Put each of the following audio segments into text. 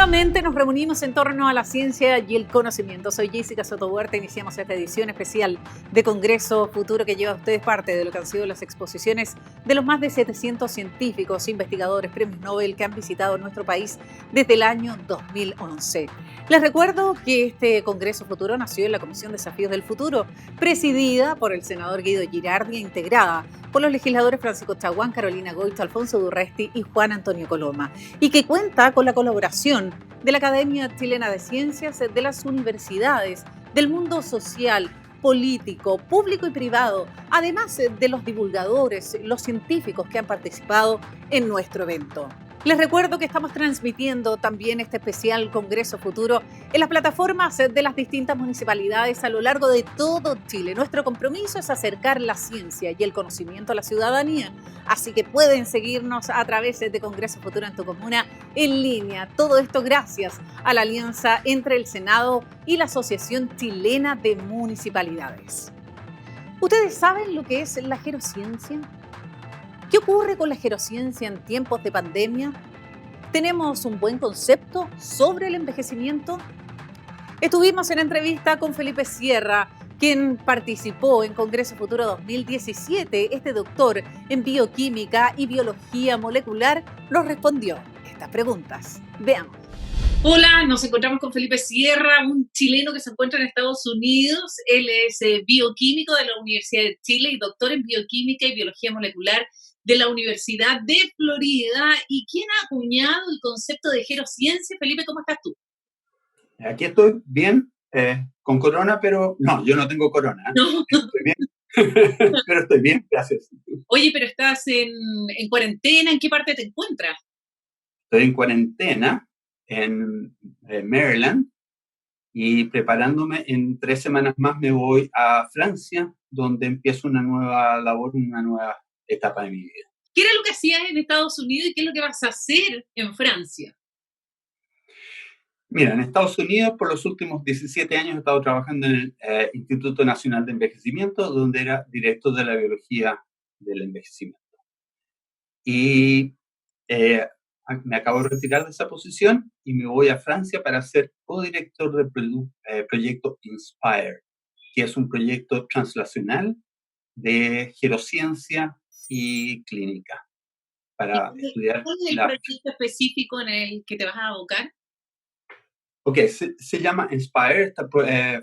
Nuevamente nos reunimos en torno a la ciencia y el conocimiento. Soy Jessica Soto Huerta. Iniciamos esta edición especial de Congreso Futuro que lleva a ustedes parte de lo que han sido las exposiciones de los más de 700 científicos, investigadores, premios Nobel que han visitado nuestro país desde el año 2011. Les recuerdo que este Congreso Futuro nació en la Comisión Desafíos del Futuro, presidida por el senador Guido Girardi e integrada por los legisladores Francisco Chaguán, Carolina Goito, Alfonso Durresti y Juan Antonio Coloma, y que cuenta con la colaboración de la Academia Chilena de Ciencias, de las universidades, del mundo social, político, público y privado, además de los divulgadores, los científicos que han participado en nuestro evento. Les recuerdo que estamos transmitiendo también este especial Congreso Futuro en las plataformas de las distintas municipalidades a lo largo de todo Chile. Nuestro compromiso es acercar la ciencia y el conocimiento a la ciudadanía, así que pueden seguirnos a través de Congreso Futuro en tu comuna en línea. Todo esto gracias a la alianza entre el Senado y la Asociación Chilena de Municipalidades. ¿Ustedes saben lo que es la gerociencia? ¿Qué ocurre con la gerociencia en tiempos de pandemia? ¿Tenemos un buen concepto sobre el envejecimiento? Estuvimos en entrevista con Felipe Sierra, quien participó en Congreso Futuro 2017. Este doctor en bioquímica y biología molecular nos respondió estas preguntas. Veamos. Hola, nos encontramos con Felipe Sierra, un chileno que se encuentra en Estados Unidos. Él es bioquímico de la Universidad de Chile y doctor en bioquímica y biología molecular de la Universidad de Florida. ¿Y quién ha acuñado el concepto de gerociencia? Felipe, ¿cómo estás tú? Aquí estoy bien, con corona, pero no, yo no tengo corona. No. Estoy bien, pero estoy bien, gracias. Oye, pero estás en cuarentena, ¿en qué parte te encuentras? Estoy en cuarentena en Maryland y preparándome. En 3 semanas más me voy a Francia, donde empiezo una nueva labor, una nueva etapa de mi vida. ¿Qué era lo que hacías en Estados Unidos y qué es lo que vas a hacer en Francia? Mira, en Estados Unidos por los últimos 17 años he estado trabajando en el Instituto Nacional de Envejecimiento, donde era director de la biología del envejecimiento. Y me acabo de retirar de esa posición y me voy a Francia para ser codirector del proyecto INSPIRE, que es un proyecto translacional de gerociencia y clínica para estudiar. ¿Cuál es el proyecto específico en el que te vas a abocar? Ok, se llama INSPIRE, está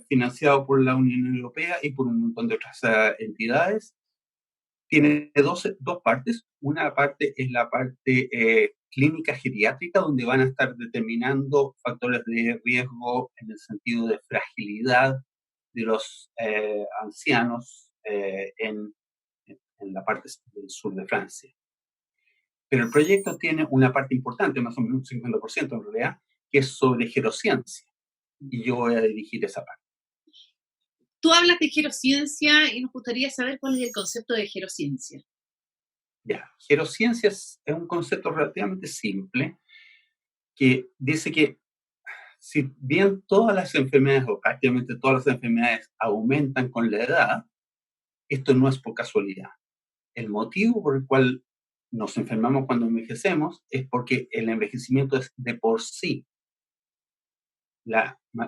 financiado por la Unión Europea y por un montón de otras entidades. Tiene dos partes. Una parte es la parte clínica geriátrica, donde van a estar determinando factores de riesgo en el sentido de fragilidad de los ancianos en la parte del sur de Francia. Pero el proyecto tiene una parte importante, más o menos un 50% en realidad, que es sobre gerociencia. Y yo voy a dirigir esa parte. Tú hablas de gerociencia y nos gustaría saber cuál es el concepto de gerociencia. Ya, gerociencia es un concepto relativamente simple que dice que si bien todas las enfermedades o prácticamente todas las enfermedades aumentan con la edad, esto no es por casualidad. El motivo por el cual nos enfermamos cuando envejecemos es porque el envejecimiento es de por sí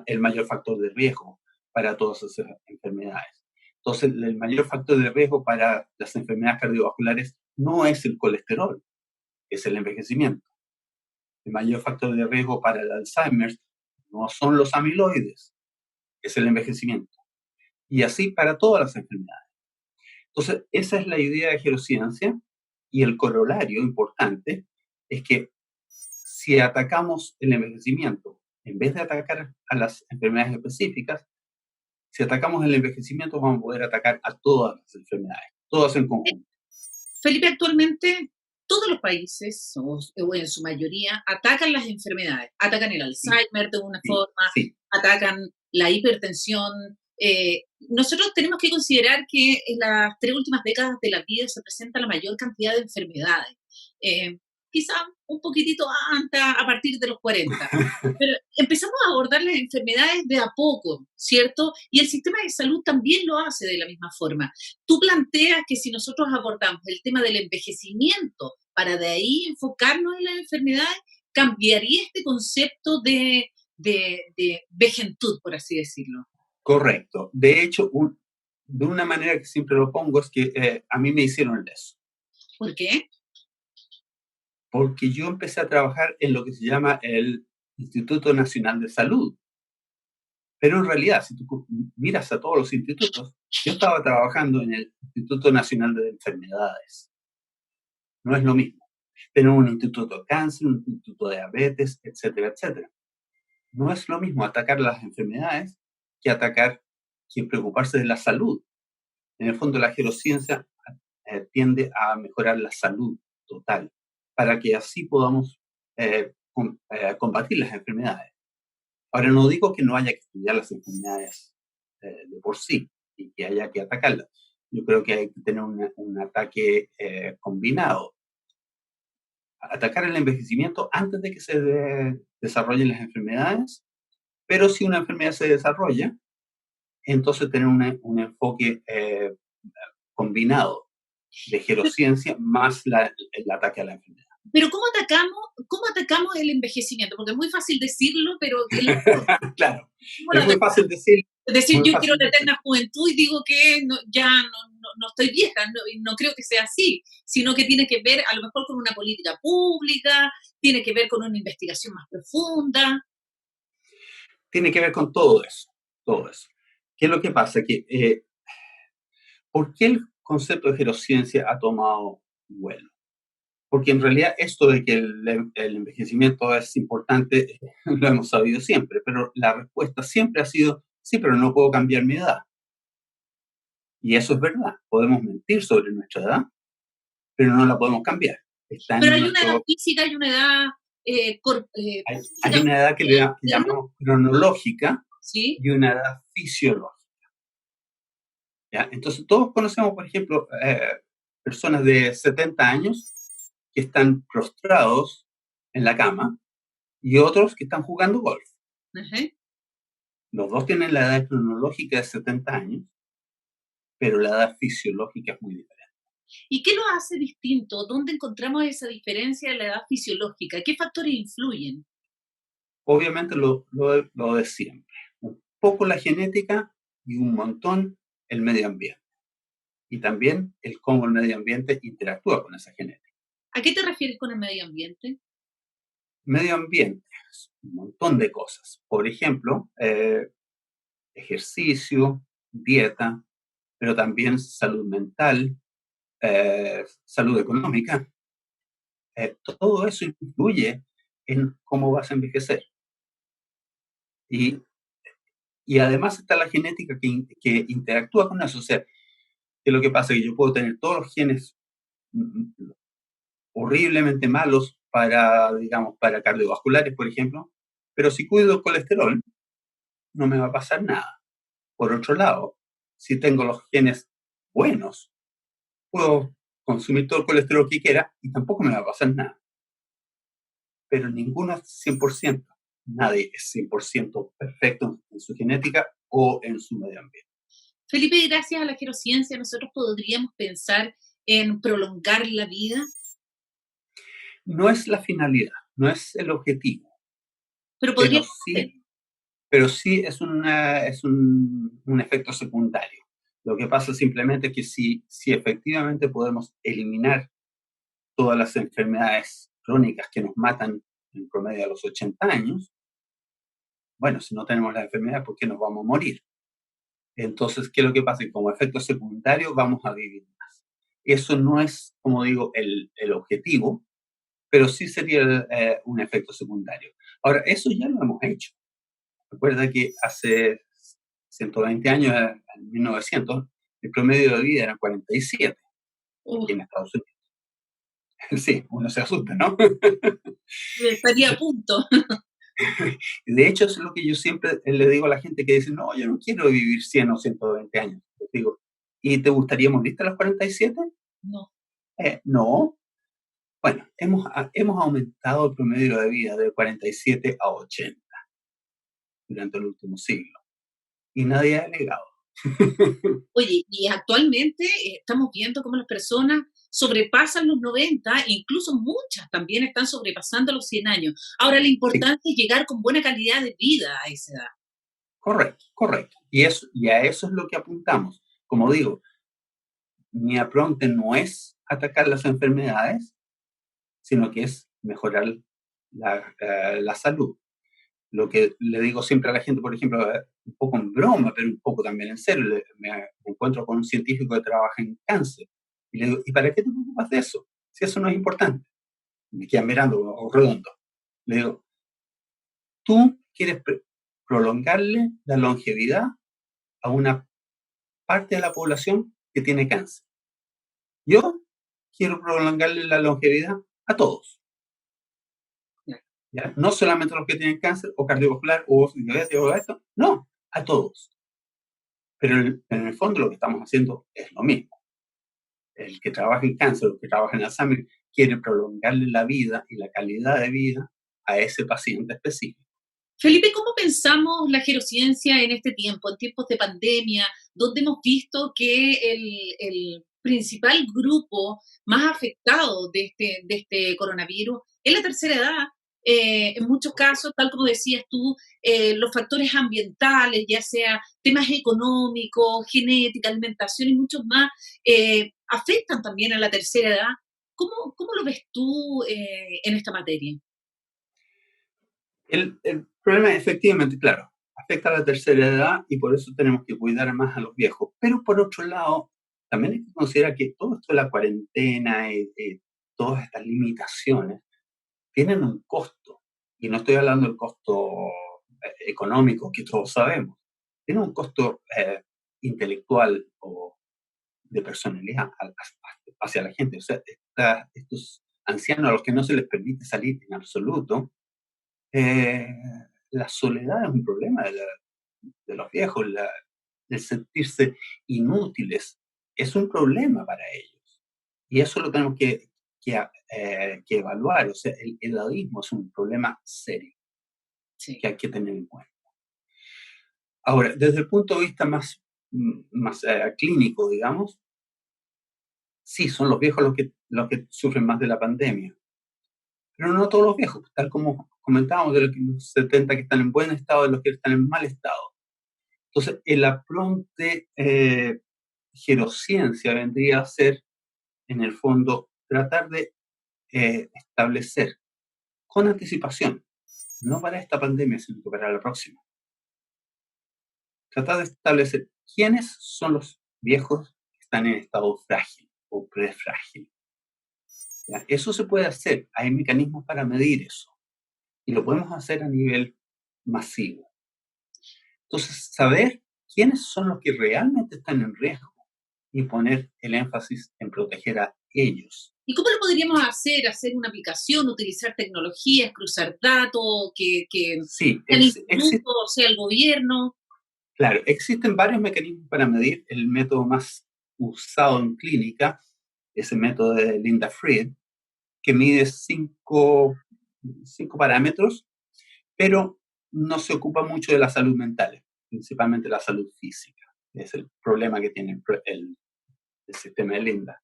el mayor factor de riesgo para todas esas enfermedades. Entonces, el mayor factor de riesgo para las enfermedades cardiovasculares no es el colesterol, es el envejecimiento. El mayor factor de riesgo para el Alzheimer no son los amiloides, es el envejecimiento. Y así para todas las enfermedades. Entonces, esa es la idea de gerociencia, y el corolario importante es que si atacamos el envejecimiento, en vez de atacar a las enfermedades específicas, si atacamos el envejecimiento vamos a poder atacar a todas las enfermedades, todas en conjunto. Felipe, actualmente todos los países, o en su mayoría, atacan las enfermedades. Atacan el Alzheimer de una forma, atacan la hipertensión. Nosotros tenemos que considerar que en las 3 últimas décadas de la vida se presenta la mayor cantidad de enfermedades. Quizá un poquitito antes, a partir de los 40. Pero empezamos a abordar las enfermedades de a poco, ¿cierto? Y el sistema de salud también lo hace de la misma forma. Tú planteas que si nosotros abordamos el tema del envejecimiento para de ahí enfocarnos en las enfermedades, cambiaría este concepto de vejentud, por así decirlo. Correcto. De hecho, de una manera que siempre lo pongo es que a mí me hicieron eso. ¿Por qué? Porque yo empecé a trabajar en lo que se llama el Instituto Nacional de Salud. Pero en realidad, si tú miras a todos los institutos, yo estaba trabajando en el Instituto Nacional de Enfermedades. No es lo mismo. Tenemos un instituto de cáncer, un instituto de diabetes, etcétera, etcétera. No es lo mismo atacar las enfermedades que preocuparse de la salud. En el fondo, la gerociencia tiende a mejorar la salud total, para que así podamos combatir las enfermedades. Ahora, no digo que no haya que estudiar las enfermedades de por sí y que haya que atacarlas. Yo creo que hay que tener un ataque combinado. Atacar el envejecimiento antes de que se desarrollen las enfermedades, pero si una enfermedad se desarrolla, entonces tener un enfoque combinado de gerociencia más el ataque a la enfermedad. Pero ¿cómo atacamos el envejecimiento? Porque es muy fácil decirlo, pero claro, es muy fácil decirlo. Es decir, yo quiero la eterna juventud y digo que ya no estoy vieja, no creo que sea así, sino que tiene que ver a lo mejor con una política pública, tiene que ver con una investigación más profunda. Tiene que ver con todo eso, todo eso. ¿Qué es lo que pasa? ¿Por qué el concepto de gerociencia ha tomado vuelo? Porque en realidad esto de que el envejecimiento es importante lo hemos sabido siempre, pero la respuesta siempre ha sido, sí, pero no puedo cambiar mi edad. Y eso es verdad, podemos mentir sobre nuestra edad, pero no la podemos cambiar. Pero hay una edad física, hay una edad... hay una edad que llamamos cronológica, ¿sí? Y una edad fisiológica. ¿Ya? Entonces todos conocemos, por ejemplo, personas de 70 años que están prostrados en la cama y otros que están jugando golf. Uh-huh. Los dos tienen la edad cronológica de 70 años, pero la edad fisiológica es muy diferente. ¿Y qué lo hace distinto? ¿Dónde encontramos esa diferencia en la edad fisiológica? ¿Qué factores influyen? Obviamente lo de siempre. Un poco la genética y un montón el medio ambiente. Y también el cómo el medio ambiente interactúa con esa genética. ¿A qué te refieres con el medio ambiente? Medio ambiente, un montón de cosas. Por ejemplo, ejercicio, dieta, pero también salud mental, salud económica. Todo eso influye en cómo vas a envejecer. Y además está la genética que interactúa con eso. O sea, que lo que pasa es que yo puedo tener todos los genes horriblemente malos para cardiovasculares, por ejemplo, pero si cuido el colesterol, no me va a pasar nada. Por otro lado, si tengo los genes buenos, puedo consumir todo el colesterol que quiera y tampoco me va a pasar nada. Pero ninguno es 100%. Nadie es 100% perfecto en su genética o en su medio ambiente. Felipe, gracias a la gerociencia, nosotros podríamos pensar en prolongar la vida. No es la finalidad, no es el objetivo. Pero podríamos pero sí es un efecto secundario. Lo que pasa simplemente es que si efectivamente podemos eliminar todas las enfermedades crónicas que nos matan en promedio a los 80 años, bueno, si no tenemos la enfermedad, ¿por qué nos vamos a morir? Entonces, ¿qué es lo que pasa? Como efecto secundario vamos a vivir más. Eso no es, como digo, el objetivo, pero sí sería un efecto secundario. Ahora, eso ya lo hemos hecho. Recuerda que hace 120 años, en 1900, el promedio de vida era 47 aquí en Estados Unidos. Sí, uno se asusta, ¿no? Estaría a punto. De hecho, es lo que yo siempre le digo a la gente que dice, no, yo no quiero vivir 100 o 120 años. Les digo, ¿y te gustaría morirte a los 47? No. No. Bueno, hemos aumentado el promedio de vida de 47 a 80 durante el último siglo. Y nadie ha alegado. Oye, y actualmente estamos viendo cómo las personas sobrepasan los 90, incluso muchas también están sobrepasando los 100 años. Ahora, la Sí, importancia es llegar con buena calidad de vida a esa edad. correcto, correcto. Y a eso es lo que apuntamos. Como digo, mi apronte no es atacar las enfermedades, sino que es mejorar la salud. Lo que le digo siempre a la gente, por ejemplo, un poco en broma, pero un poco también en serio, me encuentro con un científico que trabaja en cáncer y le digo, ¿y para qué te preocupas de eso? Si eso no es importante. Me quedan mirando o redondo. Le digo, tú quieres prolongarle la longevidad a una parte de la población que tiene cáncer. Yo quiero prolongarle la longevidad a todos. ¿Ya? No solamente a los que tienen cáncer o cardiovascular o diabetes o esto, no, a todos. Pero en el fondo lo que estamos haciendo es lo mismo. El que trabaja en cáncer o el que trabaja en Alzheimer quiere prolongarle la vida y la calidad de vida a ese paciente específico. Felipe, ¿cómo pensamos la gerociencia en este tiempo, en tiempos de pandemia, donde hemos visto que el principal grupo más afectado de este coronavirus es la tercera edad? En muchos casos, tal como decías tú, los factores ambientales, ya sea temas económicos, genética, alimentación y muchos más, afectan también a la tercera edad. ¿Cómo lo ves tú en esta materia? El problema es efectivamente, claro, afecta a la tercera edad y por eso tenemos que cuidar más a los viejos. Pero por otro lado, también hay que considerar que todo esto de la cuarentena y todas estas limitaciones tienen un costo. Y no estoy hablando del costo económico que todos sabemos. Tiene un costo intelectual o de personalidad hacia la gente. O sea, estos ancianos a los que no se les permite salir en absoluto, eh, la soledad es un problema de los viejos, el sentirse inútiles es un problema para ellos. Y eso lo tenemos que evaluar. O sea, el edadismo es un problema serio Sí. que hay que tener en cuenta. Ahora, desde el punto de vista más clínico, digamos, sí, son los viejos los que sufren más de la pandemia. Pero no todos los viejos, tal como comentábamos, de los 70 que están en buen estado, de los que están en mal estado. Entonces, el apronte gerociencia vendría a ser, en el fondo, tratar de establecer con anticipación, no para esta pandemia, sino para la próxima, tratar de establecer quiénes son los viejos que están en estado frágil o prefrágil. ¿Ya? Eso se puede hacer, hay mecanismos para medir eso y lo podemos hacer a nivel masivo. Entonces, saber quiénes son los que realmente están en riesgo y poner el énfasis en proteger a ellos. ¿Y cómo lo podríamos hacer? ¿Hacer una aplicación, utilizar tecnologías, cruzar datos, que Sí, sea el instituto, sea el gobierno? claro, existen varios mecanismos para medir. El método más usado en clínica es el método de Linda Fried, que mide cinco parámetros, pero no se ocupa mucho de la salud mental, principalmente la salud física. Es el problema que tiene el sistema de Linda.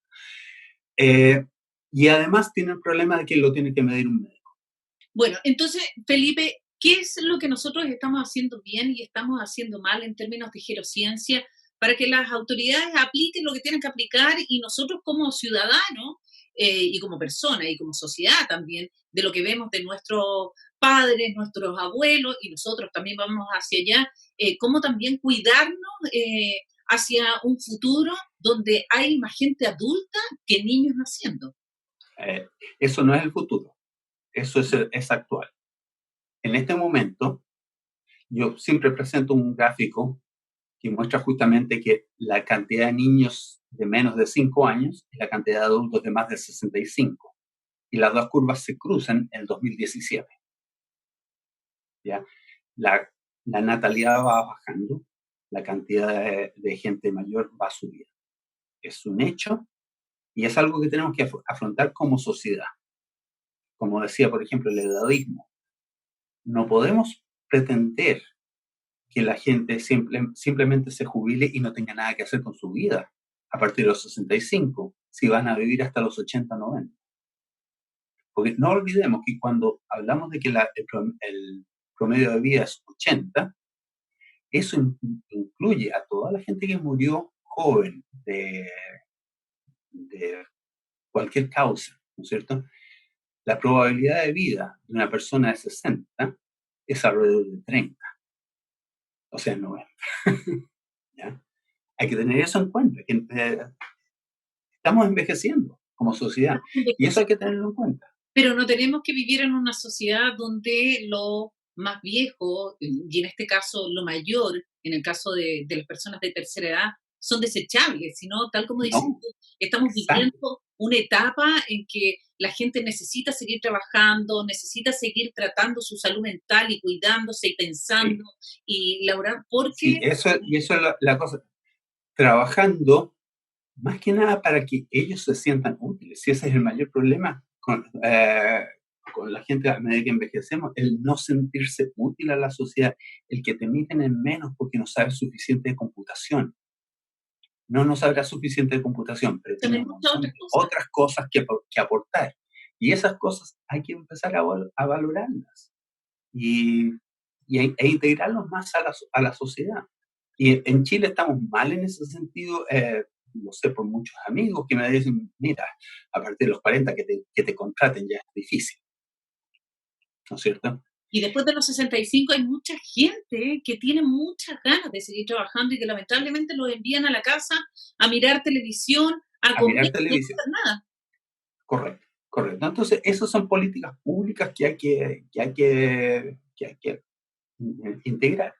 Y además tiene el problema de que lo tiene que medir un médico. Bueno, entonces, Felipe, ¿qué es lo que nosotros estamos haciendo bien y estamos haciendo mal en términos de gerociencia para que las autoridades apliquen lo que tienen que aplicar y nosotros como ciudadanos y como personas y como sociedad también, de lo que vemos de nuestros padres, nuestros abuelos y nosotros también vamos hacia allá, cómo también cuidarnos hacia un futuro donde hay más gente adulta que niños naciendo? Eh, Eso no es el futuro, eso es actual. En este momento, yo siempre presento un gráfico que muestra justamente que la cantidad de niños de menos de 5 años y la cantidad de adultos de más de 65. Y las dos curvas se cruzan en el 2017. ¿Ya? La, la natalidad va bajando, la cantidad de gente mayor va subiendo. Es un hecho y es algo que tenemos que afrontar como sociedad. Como decía, por ejemplo, el edadismo. No podemos pretender que la gente simplemente se jubile y no tenga nada que hacer con su vida a partir de los 65. si van a vivir hasta los 80 o 90. Porque no olvidemos que cuando hablamos de que el promedio de vida es 80, eso incluye a toda la gente que murió joven de cualquier causa, ¿no es cierto? La probabilidad de vida de una persona de 60 es alrededor de 30, o sea, 90. ¿Ya? Hay que tener eso en cuenta, que estamos envejeciendo como sociedad, y eso hay que tenerlo en cuenta. Pero no tenemos que vivir en una sociedad donde lo más viejo, y en este caso lo mayor, en el caso de las personas de tercera edad, son desechables, sino tal como dices No, tú, estamos exacto. viviendo una etapa en que la gente necesita seguir trabajando, necesita seguir tratando su salud mental y cuidándose y Sí, pensando y laborar, sí, porque y eso es la cosa. Trabajando más que nada para que ellos se sientan útiles. Si ese es el mayor problema con la gente a medida que envejecemos, el no sentirse útil a la sociedad, el que te meten en menos porque no sabes suficiente de computación. No sabrás suficiente de computación, pero tiene también un muchas montón otras de cosas. otras cosas que aportar. Y esas cosas hay que empezar a valorarlas y, e integrarlos más a la sociedad. Y en Chile estamos mal en ese sentido, no sé, por muchos amigos que me dicen, mira, a partir de los 40 que te contraten ya es difícil, ¿no es cierto? Y después de los 65 hay mucha gente que tiene muchas ganas de seguir trabajando y que lamentablemente los envían a la casa a mirar televisión, a A mirar comer y a no televisión. hacer nada. Correcto, correcto. Entonces, esas son políticas públicas que hay que integrar.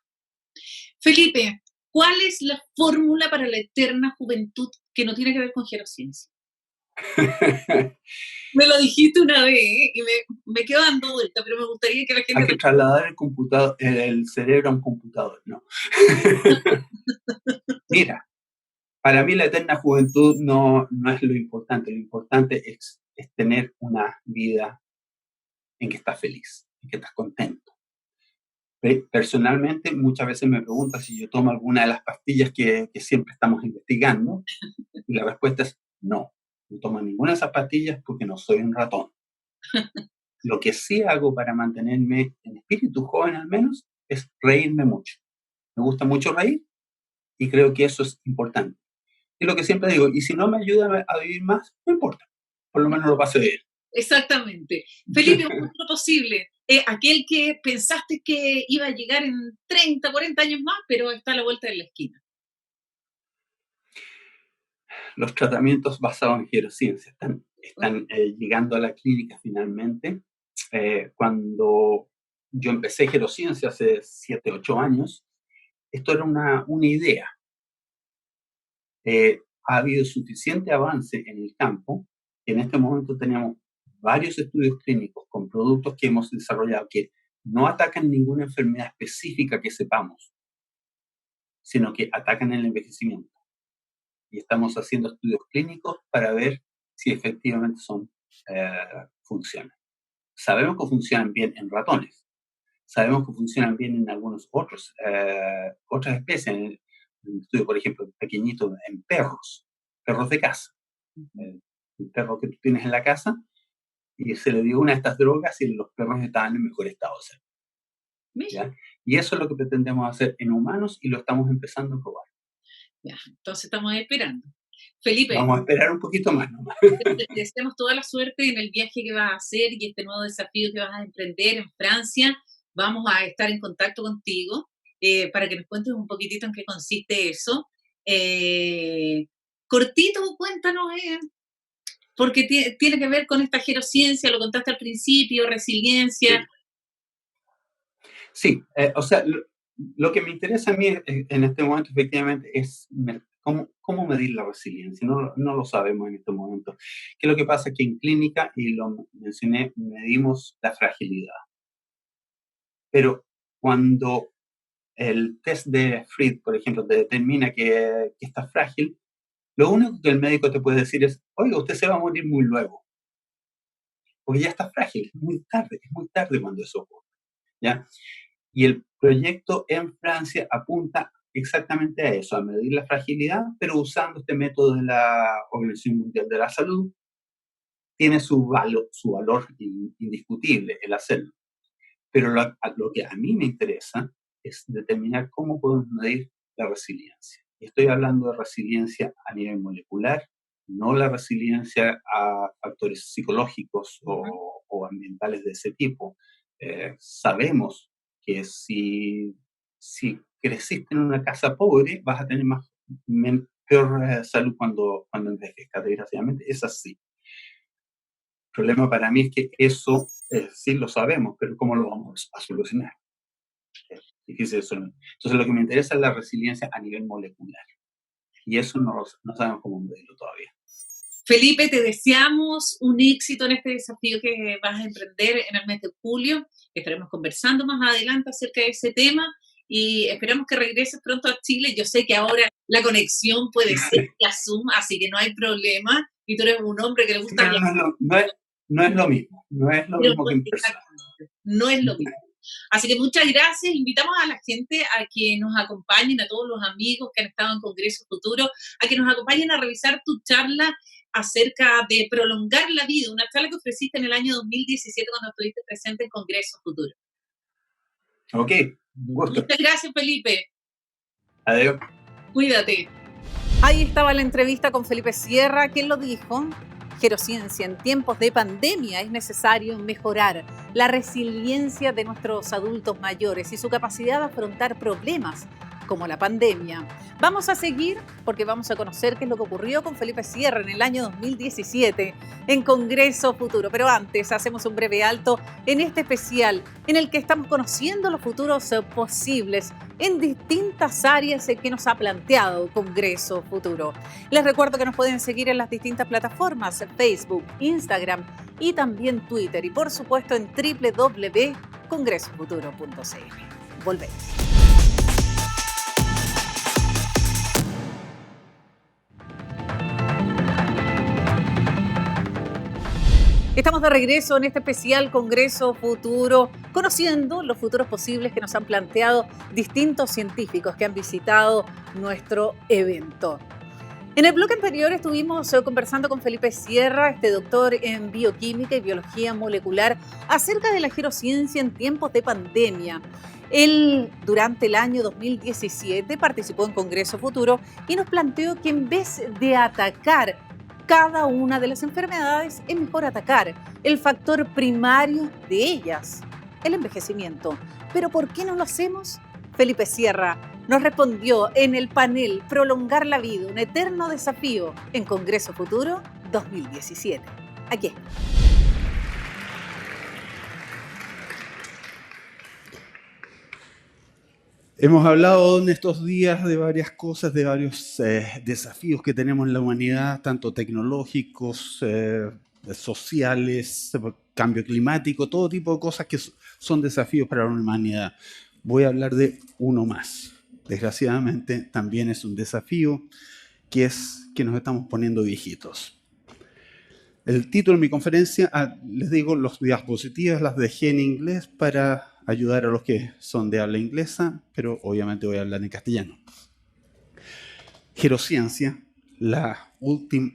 Felipe, ¿cuál es la fórmula para la eterna juventud que no tiene que ver con gerociencia? Me lo dijiste una vez y me quedo dando vuelta, pero me gustaría que la Hay gente... que trasladar el computador, el cerebro a un computador, ¿no? Mira, para mí la eterna juventud no es lo importante es tener una vida en que estás feliz, en que estás contento. Personalmente, muchas veces me preguntan si yo tomo alguna de las pastillas que siempre estamos investigando, y la respuesta es no tomo ninguna de esas pastillas porque no soy un ratón. Lo que sí hago para mantenerme en espíritu joven al menos es reírme mucho. Me gusta mucho reír y creo que eso es importante. Y lo que siempre digo, y si no me ayuda a vivir más, no importa, por lo menos lo pasé bien. Exactamente. Felipe, un futuro posible. Aquel que pensaste que iba a llegar en 30, 40 años más, pero está a la vuelta de la esquina. Los tratamientos basados en gerociencia están llegando a la clínica finalmente. Cuando yo empecé gerociencia hace 7, 8 años, esto era una idea. Ha habido suficiente avance en el campo que en este momento tenemos varios estudios clínicos con productos que hemos desarrollado que no atacan ninguna enfermedad específica que sepamos, sino que atacan el envejecimiento. Y estamos haciendo estudios clínicos para ver si efectivamente funcionan. Sabemos que funcionan bien en ratones, sabemos que funcionan bien en algunos otras especies, en el estudio, por ejemplo, pequeñito en perros de casa. El perro que tú tienes en la casa, y se le dio una de estas drogas y los perros estaban en mejor estado de salud. Mira, ¿Ya? Y eso es lo que pretendemos hacer en humanos y lo estamos empezando a probar. ya, entonces estamos esperando. Felipe, Vamos a esperar un poquito más nomás. te deseamos toda la suerte en el viaje que vas a hacer y este nuevo desafío que vas a emprender en Francia. Vamos a estar en contacto contigo para que nos cuentes un poquitito en qué consiste eso. Eh, cortito, cuéntanos, porque tiene que ver con esta gerociencia, lo contaste al principio, resiliencia. Sí, sí, o sea, lo que me interesa a mí en este momento efectivamente es cómo medir la resiliencia. No lo sabemos en este momento. ¿Qué es lo que pasa? Que en clínica, y lo mencioné, medimos la fragilidad. Pero cuando el test de Fried, por ejemplo, te determina que está frágil, lo único que el médico te puede decir es, oiga, usted se va a morir muy luego, porque ya está frágil, es muy tarde cuando eso ocurre, ¿ya? Y el proyecto en Francia apunta exactamente a eso, a medir la fragilidad, pero usando este método de la Organización Mundial de la Salud. Tiene su valor indiscutible el hacerlo. Pero lo que a mí me interesa es determinar cómo podemos medir la resiliencia. Y estoy hablando de resiliencia a nivel molecular, no la resiliencia a factores psicológicos o ambientales de ese tipo. Sabemos que si creciste en una casa pobre, vas a tener peor salud cuando envejezcas, desgraciadamente. Es así. El problema para mí es que eso sí lo sabemos, pero ¿cómo lo vamos a solucionar? Es difícil eso. Entonces, lo que me interesa es la resiliencia a nivel molecular. Y eso no sabemos cómo medirlo todavía. Felipe, te deseamos un éxito en este desafío que vas a emprender en el mes de julio. Estaremos conversando más adelante acerca de ese tema y esperamos que regreses pronto a Chile. Yo sé que ahora la conexión puede ser vía Zoom, así que no hay problema. Y tú eres un hombre que le gusta... Sí, no es lo mismo. No es lo mismo que en persona. No es lo mismo. Así que muchas gracias. Invitamos a la gente a que nos acompañen, a todos los amigos que han estado en Congreso Futuro, a que nos acompañen a revisar tu charla acerca de prolongar la vida, una charla que ofreciste en el año 2017 cuando estuviste presente en Congreso Futuro. Ok, un gusto. Muchas gracias, Felipe. Adiós. Cuídate. Ahí estaba la entrevista con Felipe Sierra. ¿Quién lo dijo? Gerociencia, en tiempos de pandemia es necesario mejorar la resiliencia de nuestros adultos mayores y su capacidad de afrontar problemas como la pandemia. Vamos a seguir porque vamos a conocer qué es lo que ocurrió con Felipe Sierra en el año 2017 en Congreso Futuro. Pero antes hacemos un breve alto en este especial en el que estamos conociendo los futuros posibles en distintas áreas que nos ha planteado Congreso Futuro. Les recuerdo que nos pueden seguir en las distintas plataformas, Facebook, Instagram y también Twitter. Y por supuesto en www.congresofuturo.cl. Volvemos. Estamos de regreso en este especial Congreso Futuro, conociendo los futuros posibles que nos han planteado distintos científicos que han visitado nuestro evento. En el bloque anterior estuvimos conversando con Felipe Sierra, este doctor en bioquímica y biología molecular, acerca de la gerociencia en tiempos de pandemia. Él, durante el año 2017, participó en Congreso Futuro y nos planteó que en vez de atacar cada una de las enfermedades, es mejor atacar el factor primario de ellas, el envejecimiento. ¿Pero por qué no lo hacemos? Felipe Sierra nos respondió en el panel Prolongar la vida, un eterno desafío en Congreso Futuro 2017. Aquí está. Hemos hablado en estos días de varias cosas, de varios desafíos que tenemos en la humanidad, tanto tecnológicos, sociales, cambio climático, todo tipo de cosas que son desafíos para la humanidad. Voy a hablar de uno más. Desgraciadamente, también es un desafío, que es que nos estamos poniendo viejitos. El título de mi conferencia, les digo, las diapositivas las dejé en inglés para ayudar a los que son de habla inglesa, pero obviamente voy a hablar en castellano. Gerociencia, la última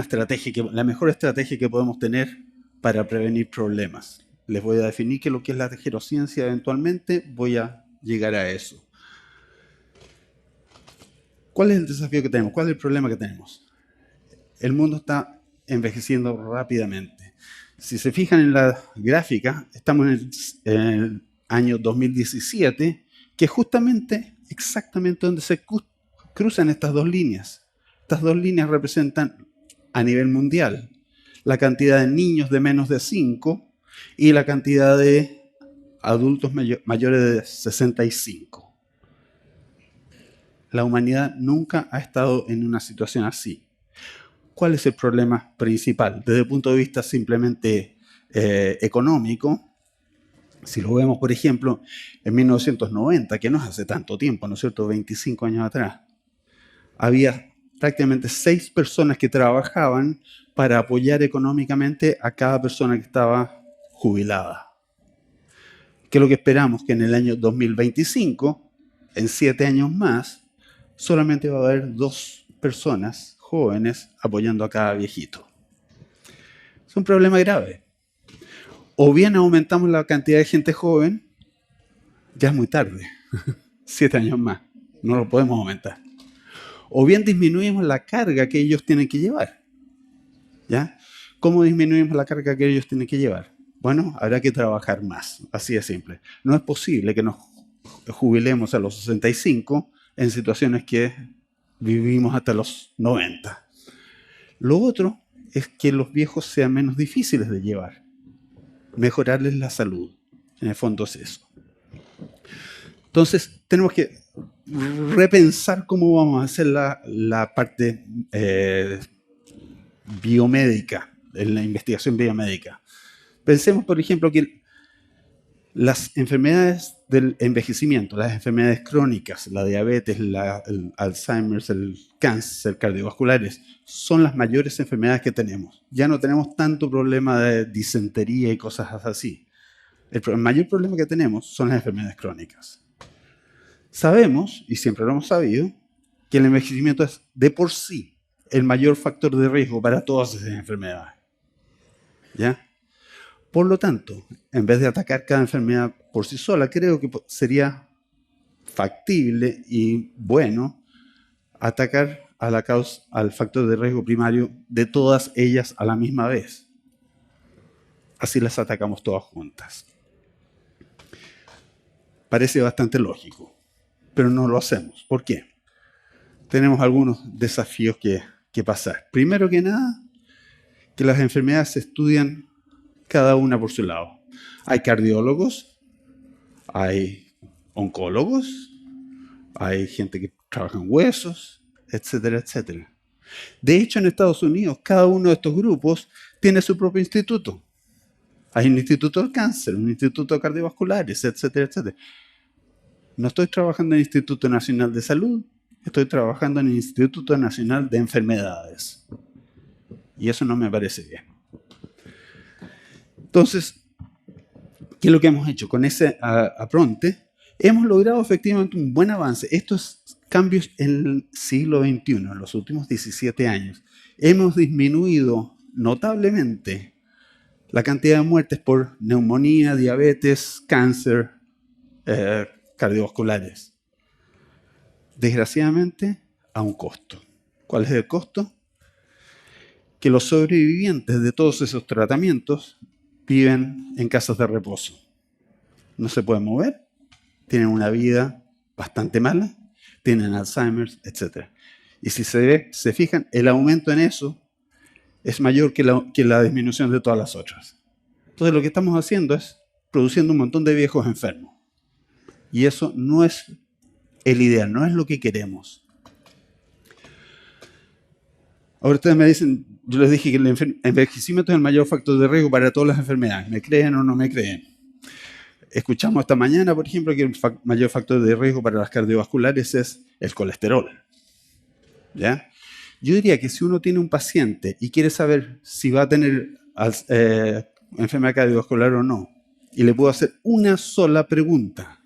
estrategia, la mejor estrategia que podemos tener para prevenir problemas. Les voy a definir qué es lo que es la gerociencia eventualmente, voy a llegar a eso. ¿Cuál es el desafío que tenemos? ¿Cuál es el problema que tenemos? El mundo está envejeciendo rápidamente. Si se fijan en la gráfica, estamos en el año 2017, que es justamente, exactamente donde se cruzan estas dos líneas. Estas dos líneas representan a nivel mundial la cantidad de niños de menos de 5 y la cantidad de adultos mayores de 65. La humanidad nunca ha estado en una situación así. ¿Cuál es el problema principal? Desde el punto de vista simplemente económico, si lo vemos, por ejemplo, en 1990, que no es hace tanto tiempo, ¿no es cierto?, 25 años atrás, había prácticamente 6 personas que trabajaban para apoyar económicamente a cada persona que estaba jubilada. ¿Qué es lo que esperamos? Que en el año 2025 en 7 años más, solamente va a haber 2 personas jóvenes apoyando a cada viejito. Es un problema grave. O bien aumentamos la cantidad de gente joven, ya es muy tarde, 7 años más, no lo podemos aumentar. O bien disminuimos la carga que ellos tienen que llevar. ¿Ya? ¿Cómo disminuimos la carga que ellos tienen que llevar? Bueno, habrá que trabajar más, así de simple. No es posible que nos jubilemos a los 65 en situaciones que vivimos hasta los 90. Lo otro es que los viejos sean menos difíciles de llevar. Mejorarles la salud. En el fondo es eso. Entonces, tenemos que repensar cómo vamos a hacer la parte biomédica, en la investigación biomédica. Pensemos, por ejemplo, que las enfermedades del envejecimiento, las enfermedades crónicas, la diabetes, el Alzheimer, el cáncer cardiovasculares, son las mayores enfermedades que tenemos. Ya no tenemos tanto problema de disentería y cosas así. El mayor problema que tenemos son las enfermedades crónicas. Sabemos, y siempre lo hemos sabido, que el envejecimiento es de por sí el mayor factor de riesgo para todas esas enfermedades. ¿Ya? Por lo tanto, en vez de atacar cada enfermedad por sí sola, creo que sería factible y bueno atacar a la causa, al factor de riesgo primario de todas ellas a la misma vez. Así las atacamos todas juntas. Parece bastante lógico, pero no lo hacemos. ¿Por qué? Tenemos algunos desafíos que pasar. Primero que nada, que las enfermedades se estudian cada una por su lado. Hay cardiólogos, hay oncólogos, hay gente que trabaja en huesos, etcétera, etcétera. De hecho, en Estados Unidos, cada uno de estos grupos tiene su propio instituto. Hay un instituto del cáncer, un instituto de cardiovasculares, etcétera, etcétera. No estoy trabajando en el Instituto Nacional de Salud, estoy trabajando en el Instituto Nacional de Enfermedades. Y eso no me parece bien. Entonces, ¿qué es lo que hemos hecho? Con ese apronte, hemos logrado efectivamente un buen avance. Estos cambios en el siglo XXI, en los últimos 17 años, hemos disminuido notablemente la cantidad de muertes por neumonía, diabetes, cáncer, cardiovasculares. Desgraciadamente, a un costo. ¿Cuál es el costo? Que los sobrevivientes de todos esos tratamientos viven en casas de reposo. No se pueden mover, tienen una vida bastante mala, tienen Alzheimer, etc. Y si se fijan, el aumento en eso es mayor que la disminución de todas las otras. Entonces lo que estamos haciendo es produciendo un montón de viejos enfermos. Y eso no es el ideal, no es lo que queremos. Ahora ustedes me dicen, yo les dije que el envejecimiento es el mayor factor de riesgo para todas las enfermedades. ¿Me creen o no me creen? Escuchamos esta mañana, por ejemplo, que el mayor factor de riesgo para las cardiovasculares es el colesterol. ¿Ya? Yo diría que si uno tiene un paciente y quiere saber si va a tener enfermedad cardiovascular o no, y le puedo hacer una sola pregunta,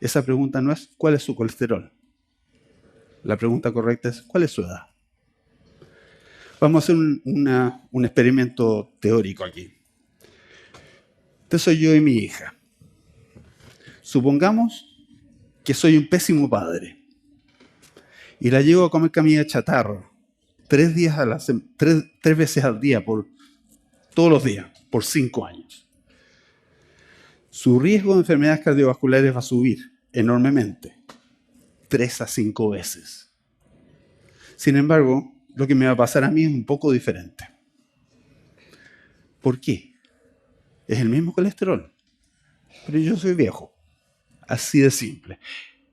esa pregunta no es ¿cuál es su colesterol? La pregunta correcta es ¿cuál es su edad? Vamos a hacer un experimento teórico aquí. Este soy yo y mi hija. Supongamos que soy un pésimo padre y la llevo a comer comida chatarra 3 veces al día, todos los días, por 5 años. Su riesgo de enfermedades cardiovasculares va a subir enormemente, 3 a 5 veces. Sin embargo, lo que me va a pasar a mí es un poco diferente. ¿Por qué? Es el mismo colesterol, pero yo soy viejo. Así de simple.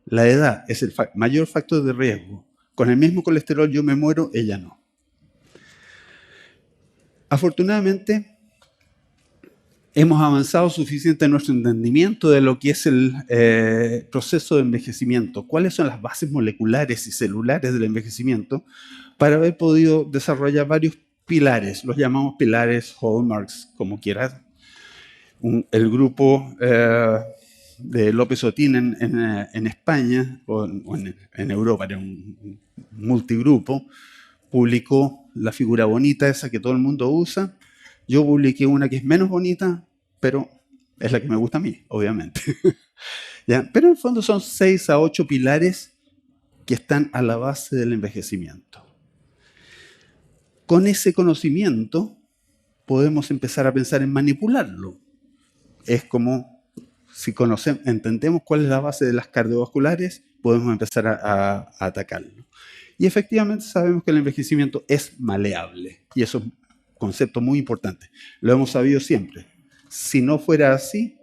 La edad es el mayor factor de riesgo. Con el mismo colesterol yo me muero, ella no. Afortunadamente, hemos avanzado suficiente en nuestro entendimiento de lo que es el proceso de envejecimiento, cuáles son las bases moleculares y celulares del envejecimiento, para haber podido desarrollar varios pilares, los llamamos pilares, hallmarks, como quieras. El grupo de López Otín en España, o en Europa, era un multigrupo, publicó la figura bonita esa que todo el mundo usa. Yo publiqué una que es menos bonita, pero es la que me gusta a mí, obviamente. ¿Ya? Pero en el fondo son 6 a 8 pilares que están a la base del envejecimiento. Con ese conocimiento podemos empezar a pensar en manipularlo. Es como si entendemos cuál es la base de las cardiovasculares, podemos empezar a atacarlo. Y efectivamente sabemos que el envejecimiento es maleable. Y eso es un concepto muy importante. Lo hemos sabido siempre. Si no fuera así,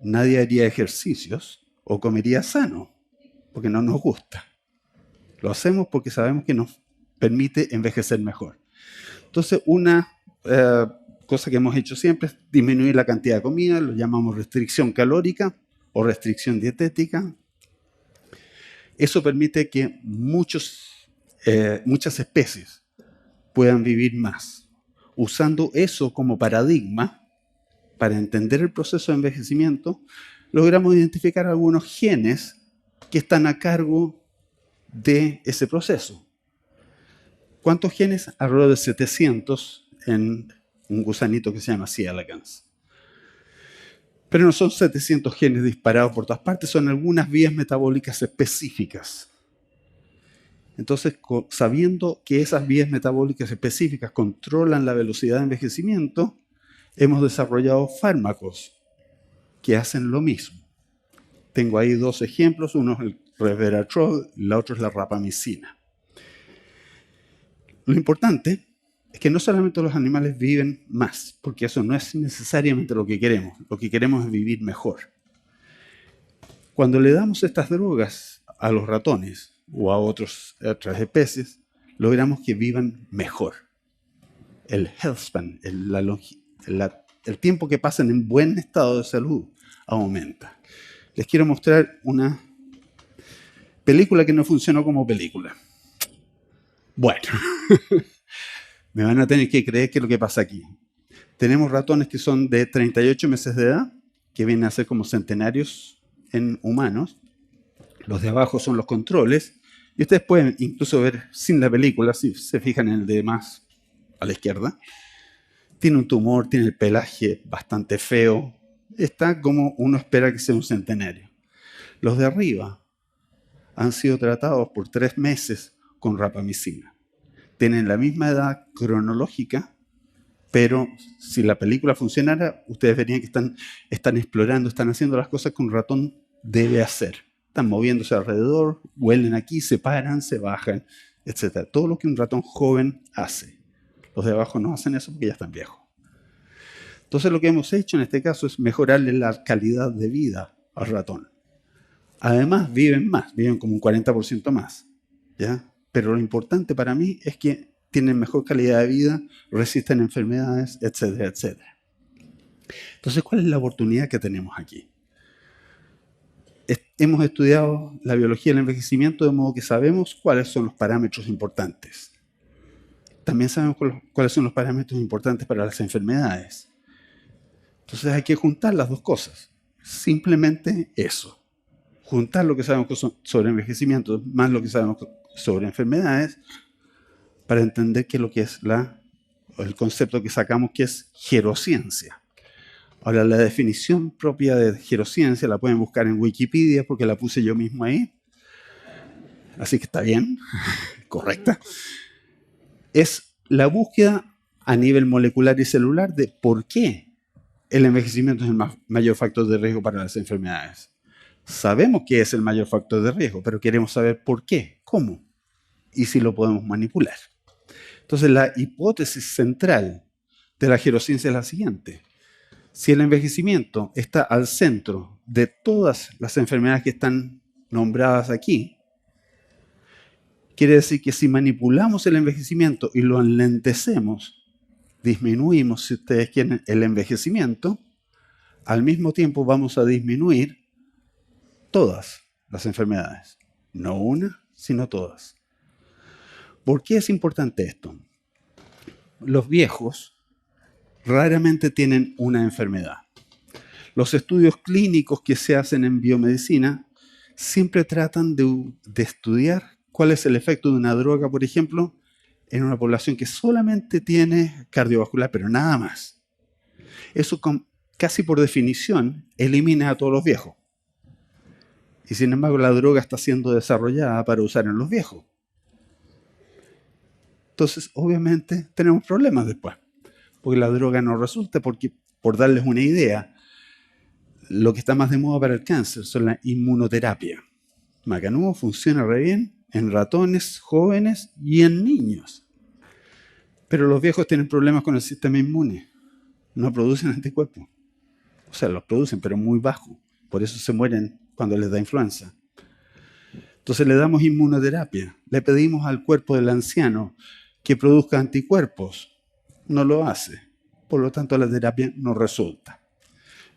nadie haría ejercicios o comería sano, porque no nos gusta. Lo hacemos porque sabemos que nos permite envejecer mejor. Entonces, una cosa que hemos hecho siempre es disminuir la cantidad de comida, lo llamamos restricción calórica o restricción dietética. Eso permite que muchas especies puedan vivir más. Usando eso como paradigma, para entender el proceso de envejecimiento, logramos identificar algunos genes que están a cargo de ese proceso. ¿Cuántos genes? Alrededor de 700 en un gusanito que se llama C. elegans. Pero no son 700 genes disparados por todas partes, son algunas vías metabólicas específicas. Entonces, sabiendo que esas vías metabólicas específicas controlan la velocidad de envejecimiento, hemos desarrollado fármacos que hacen lo mismo. Tengo ahí 2 ejemplos, uno es el resveratrol, la otra es la rapamicina. Lo importante es que no solamente los animales viven más, porque eso no es necesariamente lo que queremos es vivir mejor. Cuando le damos estas drogas a los ratones o a otras especies, logramos que vivan mejor. El health span, el tiempo que pasan en buen estado de salud aumenta. Les quiero mostrar una película que no funcionó como película. Bueno, me van a tener que creer que es lo que pasa aquí. Tenemos ratones que son de 38 meses de edad, que vienen a ser como centenarios en humanos. Los de abajo son los controles. Y ustedes pueden incluso ver sin la película, si se fijan en el de más a la izquierda. Tiene un tumor, tiene el pelaje bastante feo. Está como uno espera que sea un centenario. Los de arriba han sido tratados por 3 meses con rapamicina. Tienen la misma edad cronológica, pero si la película funcionara, ustedes verían que están explorando, están haciendo las cosas que un ratón debe hacer. Están moviéndose alrededor, huelen aquí, se paran, se bajan, etc. Todo lo que un ratón joven hace. Los de abajo no hacen eso porque ya están viejos. Entonces lo que hemos hecho en este caso es mejorarle la calidad de vida al ratón. Además viven más, viven como un 40% más, ¿ya? Pero lo importante para mí es que tienen mejor calidad de vida, resisten enfermedades, etcétera, etcétera. Entonces, ¿cuál es la oportunidad que tenemos aquí? Hemos estudiado la biología del envejecimiento de modo que sabemos cuáles son los parámetros importantes. También sabemos cuáles son los parámetros importantes para las enfermedades. Entonces hay que juntar las dos cosas. Simplemente eso. Juntar lo que sabemos sobre envejecimiento más lo que sabemos sobre enfermedades para entender qué es lo que es el concepto que sacamos, que es gerociencia. Ahora, la definición propia de gerociencia la pueden buscar en Wikipedia porque la puse yo mismo ahí. Así que está bien, correcta. Es la búsqueda a nivel molecular y celular de por qué el envejecimiento es el mayor factor de riesgo para las enfermedades. Sabemos que es el mayor factor de riesgo, pero queremos saber por qué, cómo y si lo podemos manipular. Entonces, la hipótesis central de la gerociencia es la siguiente. Si el envejecimiento está al centro de todas las enfermedades que están nombradas aquí, quiere decir que si manipulamos el envejecimiento y lo enlentecemos, disminuimos, si ustedes quieren, el envejecimiento, al mismo tiempo vamos a disminuir todas las enfermedades. No una, sino todas. ¿Por qué es importante esto? Los viejos raramente tienen una enfermedad. Los estudios clínicos que se hacen en biomedicina siempre tratan de estudiar cuál es el efecto de una droga, por ejemplo, en una población que solamente tiene cardiovascular, pero nada más. Eso casi por definición elimina a todos los viejos. Y sin embargo la droga está siendo desarrollada para usar en los viejos. Entonces, obviamente, tenemos problemas después. Porque la droga no resulta, porque, por darles una idea, lo que está más de moda para el cáncer son la inmunoterapia. Macanudo funciona re bien en ratones jóvenes y en niños. Pero los viejos tienen problemas con el sistema inmune. No producen anticuerpos. O sea, los producen, pero muy bajo. Por eso se mueren cuando les da influenza. Entonces le damos inmunoterapia. Le pedimos al cuerpo del anciano que produzca anticuerpos. No lo hace. Por lo tanto, la terapia no resulta.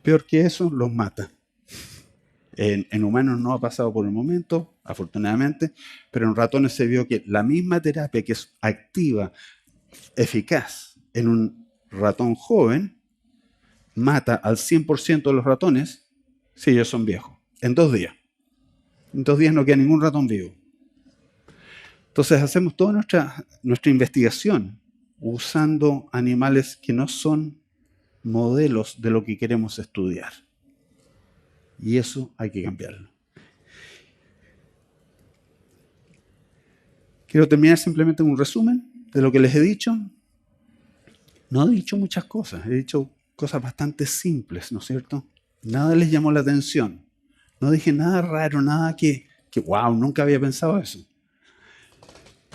Peor que eso, los mata. En humanos no ha pasado por el momento, afortunadamente, pero en ratones se vio que la misma terapia que es activa, eficaz en un ratón joven, mata al 100% de los ratones si ellos son viejos, en 2 días. En 2 días no queda ningún ratón vivo. Entonces hacemos toda nuestra investigación usando animales que no son modelos de lo que queremos estudiar. Y eso hay que cambiarlo. Quiero terminar simplemente con un resumen de lo que les he dicho. No he dicho muchas cosas, he dicho cosas bastante simples, ¿no es cierto? Nada les llamó la atención. No dije nada raro, nada que wow, nunca había pensado eso.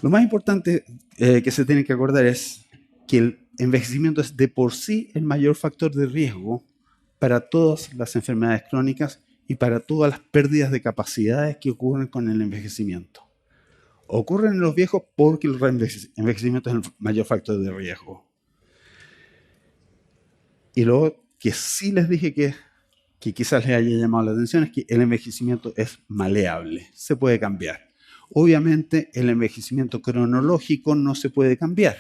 Lo más importante que se tiene que acordar es que el envejecimiento es de por sí el mayor factor de riesgo para todas las enfermedades crónicas y para todas las pérdidas de capacidades que ocurren con el envejecimiento. Ocurren en los viejos porque el envejecimiento es el mayor factor de riesgo. Y luego que sí les dije que quizás les haya llamado la atención es que el envejecimiento es maleable, se puede cambiar. Obviamente el envejecimiento cronológico no se puede cambiar.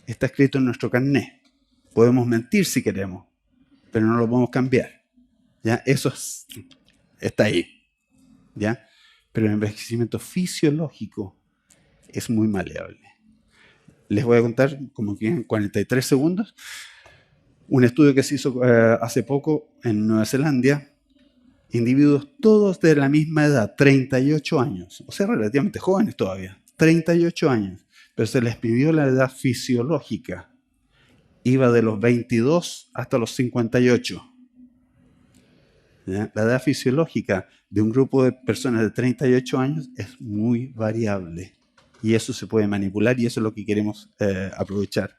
Está escrito en nuestro carné. Podemos mentir si queremos, pero no lo podemos cambiar. ¿Ya? Eso está ahí. ¿Ya? Pero el envejecimiento fisiológico es muy maleable. Les voy a contar, como que en 43 segundos, un estudio que se hizo hace poco en Nueva Zelanda, individuos todos de la misma edad, 38 años, o sea, relativamente jóvenes todavía, 38 años, pero se les pidió la edad fisiológica, iba de los 22 hasta los 58. ¿Ya? La edad fisiológica de un grupo de personas de 38 años es muy variable y eso se puede manipular y eso es lo que queremos aprovechar.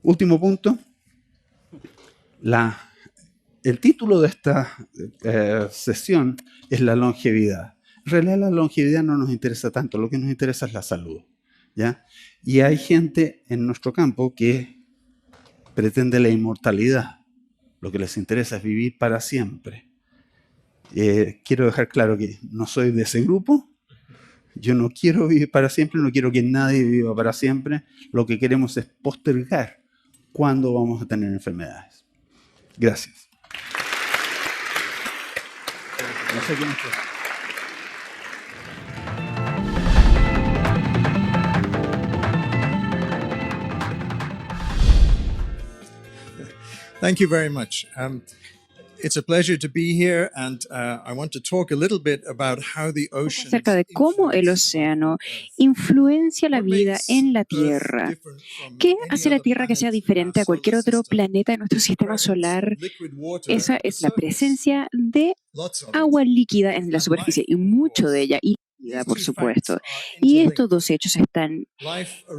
Último punto. El título de esta sesión es la longevidad. En realidad la longevidad no nos interesa tanto, lo que nos interesa es la salud. ¿Ya? Y hay gente en nuestro campo que pretende la inmortalidad. Lo que les interesa es vivir para siempre. Quiero dejar claro que no soy de ese grupo. Yo no quiero vivir para siempre, no quiero que nadie viva para siempre. Lo que queremos es postergar cuándo vamos a tener enfermedades. Gracias. No sé quién fue. Thank you very much. It's a pleasure to be here, and I want to talk a little bit about how the ocean acerca de cómo el océano influencia la vida en la Tierra. ¿Qué hace la Tierra que sea diferente a cualquier otro planeta de nuestro sistema solar? Esa es la presencia de agua líquida en la superficie, y mucho de ella, y líquida, por supuesto. Y estos dos hechos están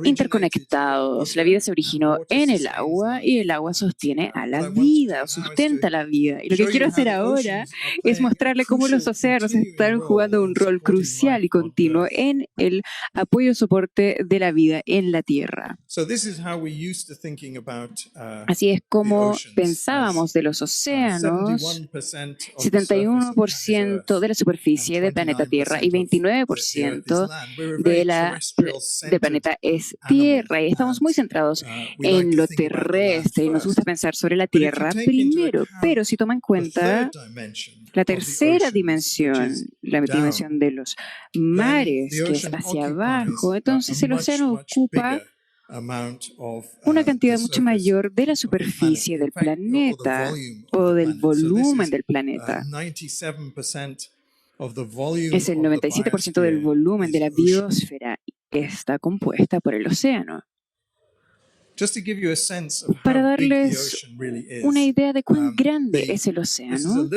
interconectados. La vida se originó en el agua y el agua sostiene a la vida, o sustenta la vida. Y lo que quiero hacer ahora es mostrarle cómo los océanos están jugando un rol crucial y continuo en el apoyo y soporte de la vida en la Tierra. Así es como pensábamos de los océanos. 71% de la superficie del planeta Tierra y 29% 99% del planeta es tierra y estamos muy centrados en lo terrestre y nos gusta pensar sobre la tierra primero, pero si toma en cuenta la tercera dimensión, la dimensión de los mares, que es hacia abajo, entonces el océano ocupa una cantidad mucho mayor de la superficie del planeta o del volumen del planeta. Es el 97% del volumen de la biosfera está compuesta por el océano. Para darles una idea de cuán grande es el océano,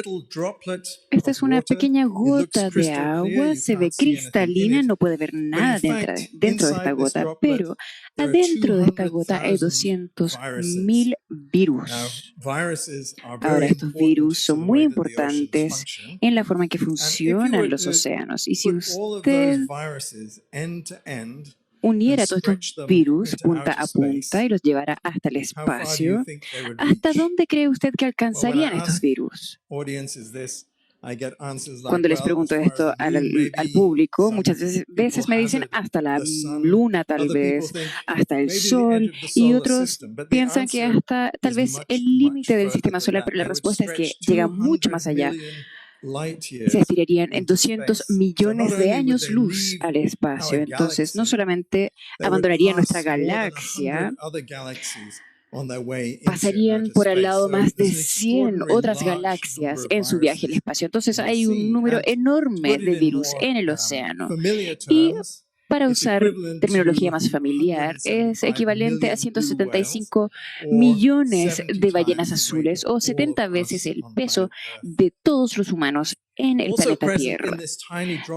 esta es una pequeña gota de agua, se ve cristalina, no puede ver nada dentro de esta gota, pero adentro de esta gota hay 200.000 virus. Ahora, estos virus son muy importantes en la forma en que funcionan los océanos. Y si usted uniera todos estos virus punta a punta y los llevara hasta el espacio, ¿hasta dónde cree usted que alcanzarían estos virus? Cuando les pregunto esto al público, muchas veces me dicen hasta la luna, tal vez, hasta el sol, y otros piensan que hasta tal vez el límite del sistema solar, pero la respuesta es que llega mucho más allá. Se estirarían en 200 millones de años luz al espacio. Entonces, no solamente abandonarían nuestra galaxia, pasarían por al lado más de 100 otras galaxias en su viaje al espacio. Entonces, hay un número enorme de virus en el océano. Y para usar terminología más familiar, es equivalente a 175 millones de ballenas azules o 70 veces el peso de todos los humanos en el planeta Tierra.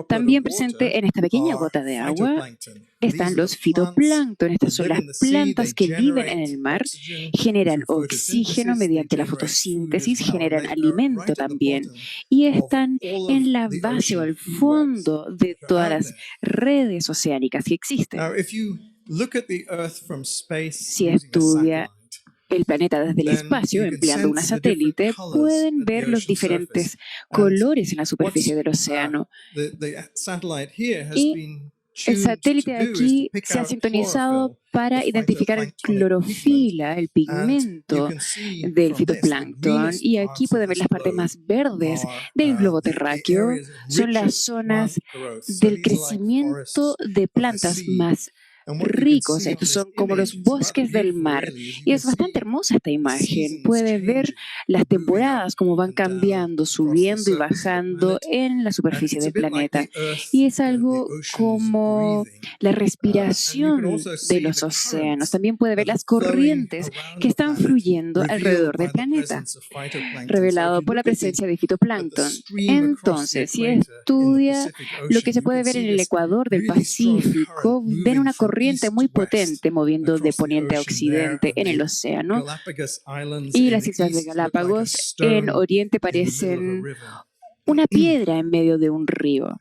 También presente en esta pequeña gota de agua están los fitoplancton. Estas son las plantas que viven en el mar, generan oxígeno mediante la fotosíntesis, generan alimento también y están en la base o al fondo de todas las redes oceánicas que existen. Si estudia el planeta desde el espacio, empleando una satélite, pueden ver los diferentes colores en la superficie del océano. Y el satélite aquí se ha sintonizado para identificar el clorofila, el pigmento del fitoplancton. Y aquí pueden ver las partes más verdes del globo terráqueo. Son las zonas del crecimiento de plantas más ricos. Estos son como los bosques del mar. Y es bastante hermosa esta imagen. Puede ver las temporadas como van cambiando, subiendo y bajando en la superficie del planeta. Y es algo como la respiración de los océanos. También puede ver las corrientes que están fluyendo alrededor del planeta, revelado por la presencia de fitoplancton. Entonces, si estudia lo que se puede ver en el ecuador del Pacífico, ven una corriente muy potente moviendo de poniente a occidente en el océano, y las islas de Galápagos en oriente parecen una piedra en medio de un río.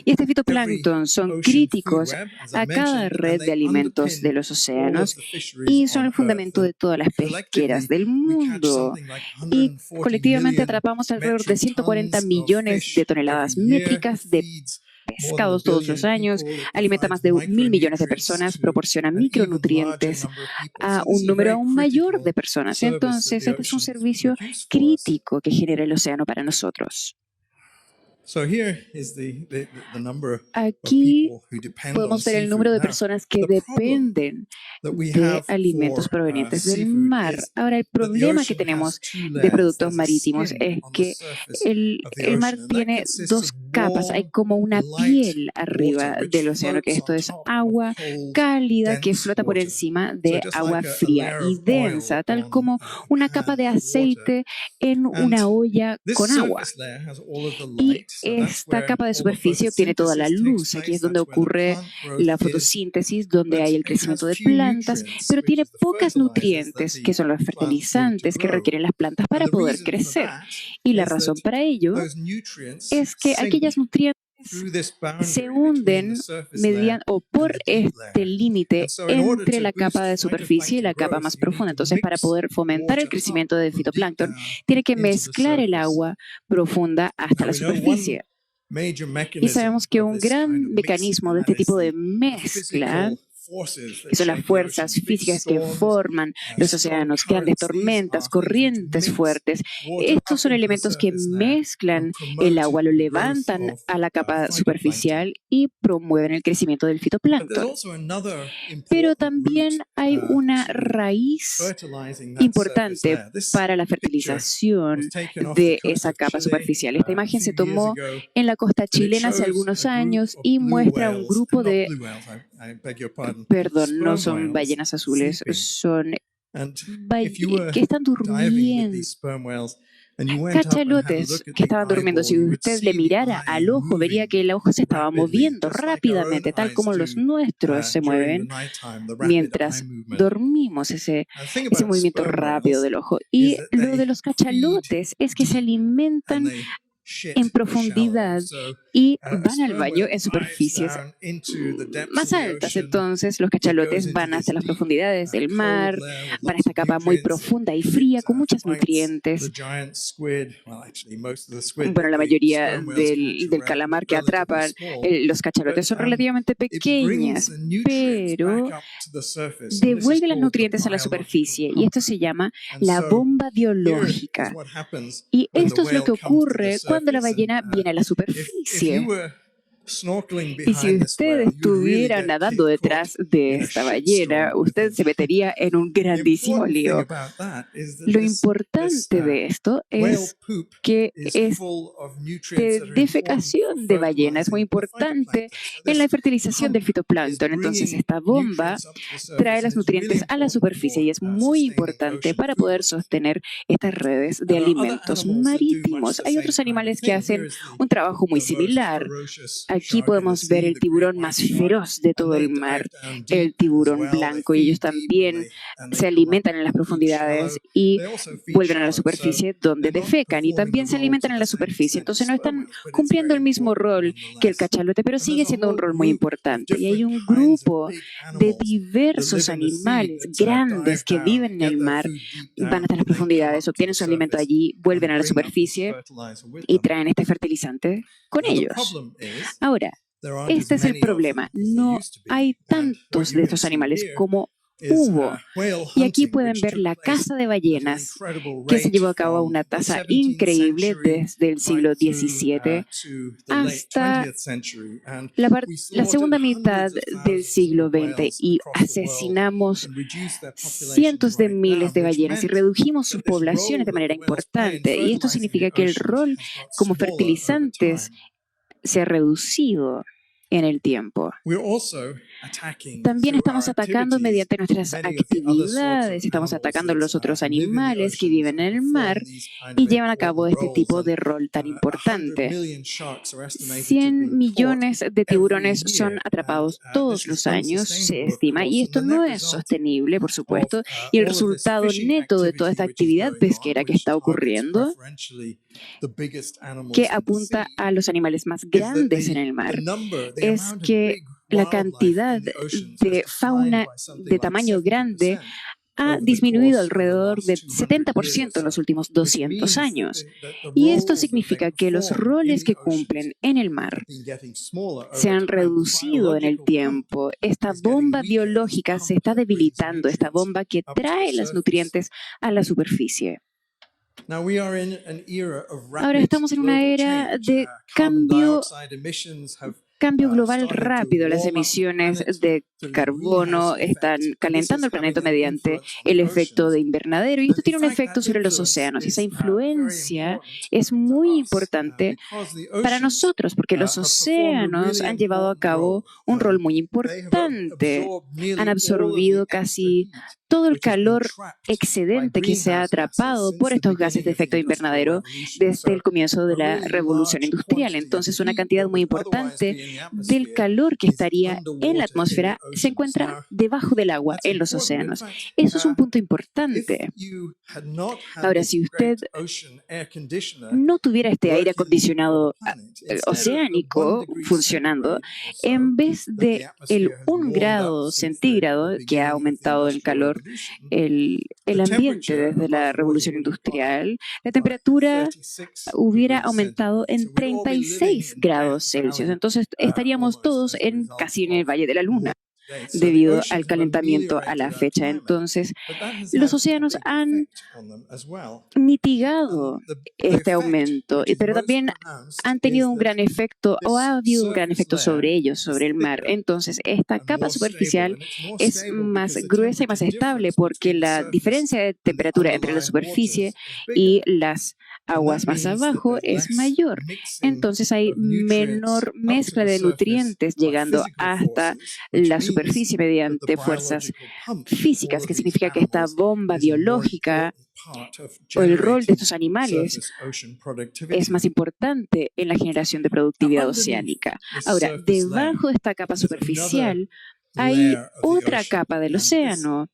Y este fitoplancton son críticos a cada red de alimentos de los océanos y son el fundamento de todas las pesqueras del mundo. Y colectivamente atrapamos alrededor de 140 millones de toneladas métricas de pescados todos los años, alimenta más de 1.000 millones de personas, proporciona micronutrientes a un número aún mayor de personas. Entonces, este es un servicio crítico que genera el océano para nosotros. Aquí podemos ver el número de personas que dependen de alimentos provenientes del mar. Ahora, el problema que tenemos de productos marítimos es que el mar tiene dos capas. Hay como una piel arriba del océano, que esto es agua cálida que flota por encima de agua fría y densa, tal como una capa de aceite en una olla con agua. Y esta capa de superficie obtiene toda la luz. Aquí es donde ocurre la fotosíntesis, donde hay el crecimiento de plantas, pero tiene pocos nutrientes, que son los fertilizantes que requieren las plantas para poder crecer. Y la razón para ello es que aquellos nutrientes se hunden por este límite entre la capa de superficie y la capa más profunda. Entonces, para poder fomentar el crecimiento del fitoplancton, tiene que mezclar el agua profunda hasta la superficie. Y sabemos que un gran mecanismo de este tipo de mezcla, que son las fuerzas físicas que forman los océanos, grandes tormentas, corrientes fuertes. Estos son elementos que mezclan el agua, lo levantan a la capa superficial y promueven el crecimiento del fitoplancton. Pero también hay una raíz importante para la fertilización de esa capa superficial. Esta imagen se tomó en la costa chilena hace algunos años y muestra un grupo de... Perdón, no son ballenas azules, son que están durmiendo. Cachalotes que estaban durmiendo. Si usted le mirara al ojo, vería que el ojo se estaba moviendo rápidamente, tal como los nuestros se mueven mientras dormimos, ese movimiento rápido del ojo. Y lo de los cachalotes es que se alimentan en profundidad y van al baño en superficies más altas. Entonces los cachalotes van hasta las profundidades del mar, van a esta capa muy profunda y fría con muchos nutrientes. Bueno, la mayoría del calamar que atrapan los cachalotes son relativamente pequeñas, pero devuelven los nutrientes a la superficie y esto se llama la bomba biológica. Y esto es lo que ocurre cuando la ballena viene a la superficie. Y si usted estuviera nadando detrás de esta ballena, usted se metería en un grandísimo lío. Lo importante de esto es que defecación de ballena es muy importante en la fertilización del fitoplancton. Entonces, esta bomba trae los nutrientes a la superficie y es muy importante para poder sostener estas redes de alimentos marítimos. Hay otros animales que hacen un trabajo muy similar. Aquí podemos ver el tiburón más feroz de todo el mar, el tiburón blanco, y ellos también se alimentan en las profundidades y vuelven a la superficie donde defecan, y también se alimentan en la superficie. Entonces no están cumpliendo el mismo rol que el cachalote, pero sigue siendo un rol muy importante. Y hay un grupo de diversos animales grandes que viven en el mar, van hasta las profundidades, obtienen su alimento allí, vuelven a la superficie y traen este fertilizante con ellos. Ahora, este es el problema. No hay tantos de estos animales como hubo. Y aquí pueden ver la caza de ballenas que se llevó a cabo a una tasa increíble desde el siglo XVII hasta la segunda mitad del siglo XX, y asesinamos cientos de miles de ballenas y redujimos sus poblaciones de manera importante. Y esto significa que el rol como fertilizantes se ha reducido en el tiempo. También estamos atacando mediante nuestras actividades, estamos atacando a los otros animales que viven en el mar y llevan a cabo este tipo de rol tan importante. 100 millones de tiburones son atrapados todos los años, se estima, y esto no es sostenible, por supuesto, y el resultado neto de toda esta actividad pesquera que está ocurriendo, que apunta a los animales más grandes en el mar, es que la cantidad de fauna de tamaño grande ha disminuido alrededor del 70% en los últimos 200 años. Y esto significa que los roles que cumplen en el mar se han reducido en el tiempo. Esta bomba biológica se está debilitando, esta bomba que trae los nutrientes a la superficie. Ahora estamos en una era de cambio global rápido. Las emisiones de carbono están calentando el planeta mediante el efecto de invernadero, y esto tiene un efecto sobre los océanos. Y esa influencia es muy importante para nosotros porque los océanos han llevado a cabo un rol muy importante. Han absorbido casi todo el calor excedente que se ha atrapado por estos gases de efecto invernadero desde el comienzo de la revolución industrial. Entonces, una cantidad muy importante del calor que estaría en la atmósfera se encuentra debajo del agua, en los océanos. Eso es un punto importante. Ahora, si usted no tuviera este aire acondicionado oceánico funcionando, en vez de el 1 grado centígrado que ha aumentado el calor, el ambiente desde la revolución industrial, la temperatura hubiera aumentado en 36 grados Celsius. Entonces estaríamos todos casi en el Valle de la Luna debido al calentamiento a la fecha. Entonces, los océanos han mitigado este aumento, pero también han tenido un gran efecto, o ha habido un gran efecto sobre ellos, sobre el mar. Entonces, esta capa superficial es más gruesa y más estable porque la diferencia de temperatura entre la superficie y las aguas más abajo es mayor. Entonces hay menor mezcla de nutrientes llegando hasta la superficie mediante fuerzas físicas, que significa que esta bomba biológica o el rol de estos animales es más importante en la generación de productividad oceánica. Ahora, debajo de esta capa superficial hay otra capa del océano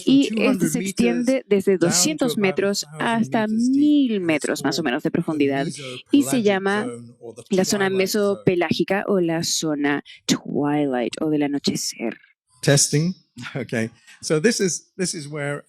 y este se extiende desde 200 metros hasta 1000 metros más o menos de profundidad y se llama la zona mesopelágica o la zona twilight o del anochecer. Testing. Okay. So this is where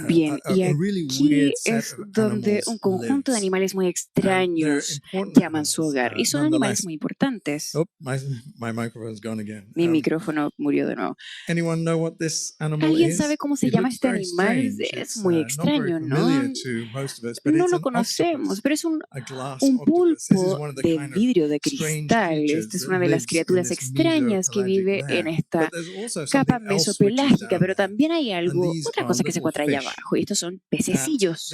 Bien, y aquí es donde un conjunto de animales muy extraños llaman su hogar y son animales muy importantes. Oh, my microphone's gone again. Mi micrófono murió de nuevo. Anyone know what this animal ¿Alguien is? sabe cómo se It llama looks este very animal? strange. Es muy extraño, Not ¿no? very familiar to most of us, but No it's lo an conocemos, octopus, pero es un a glass un octopus. This is pulpo one of the de kind of vidrio de strange cristal. creatures Esta es that una de las lives in criaturas this extrañas que vive mesopelagic en layer. esta But there's also capa something else which is mesopelágica, down pero there. también hay algo, And these otra are cosa que se little encuentra allá fish. abajo, y estos son And pececillos.